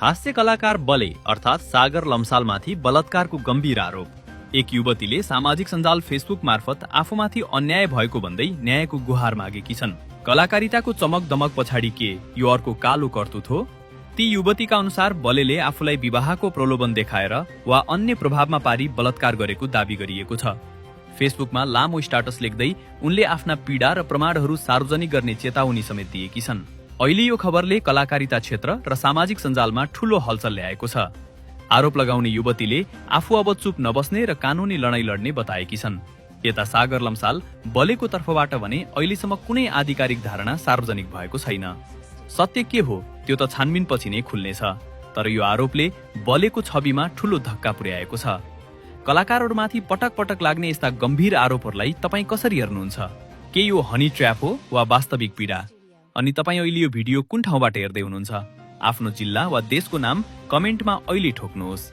हास्य कलाकार बले अर्थात् सागर लम्सालमाथि बलात्कारको गम्भीर आरोप। एक युवतीले सामाजिक सञ्जाल फेसबुक मार्फत आफूमाथि अन्याय भएको भन्दै न्यायको गुहार मागेकी छन्। कलाकारिताको चमक दमक पछाडि के यो अर्को कालो कर्तुत हो? ती युवतीका अनुसार बलेले आफूलाई विवाहको प्रलोभन देखाएर वा अन्य प्रभावमा पारी बलात्कार गरेको दावी गरिएको छ। फेसबुकमा लामो स्टाटस लेख्दै उनले आफ्ना पीडा र प्रमाणहरू सार्वजनिक गर्ने चेतावनी समेत दिएकी छन्। अहिले यो खबरले कलाकारिता क्षेत्र र सामाजिक सञ्जालमा ठूलो हलचल ल्याएको छ। आरोप लगाउने युवतीले आफू अब चुप नबस्ने र कानूनी लडाईँ लड्ने बताएकी छन्। यता सागर लम्साल बलेको तर्फबाट भने अहिलेसम्म कुनै आधिकारिक धारणा सार्वजनिक भएको छैन। सत्य के हो त्यो त छानबिनपछि नै खुल्नेछ। तर यो आरोपले बलेको छविमा ठूलो धक्का पुर्याएको छ। कलाकारहरूमाथि पटक पटक लाग्ने यस्ता गम्भीर आरोपहरूलाई तपाईँ कसरी हेर्नुहुन्छ? के यो हनी ट्र्याप हो वा वास्तविक पीडा? अनि तपाईँ अहिले यो भिडियो कुन ठाउँबाट हेर्दै हुनुहुन्छ? आफ्नो जिल्ला वा देशको नाम कमेन्टमा अहिले ठोक्नुहोस्।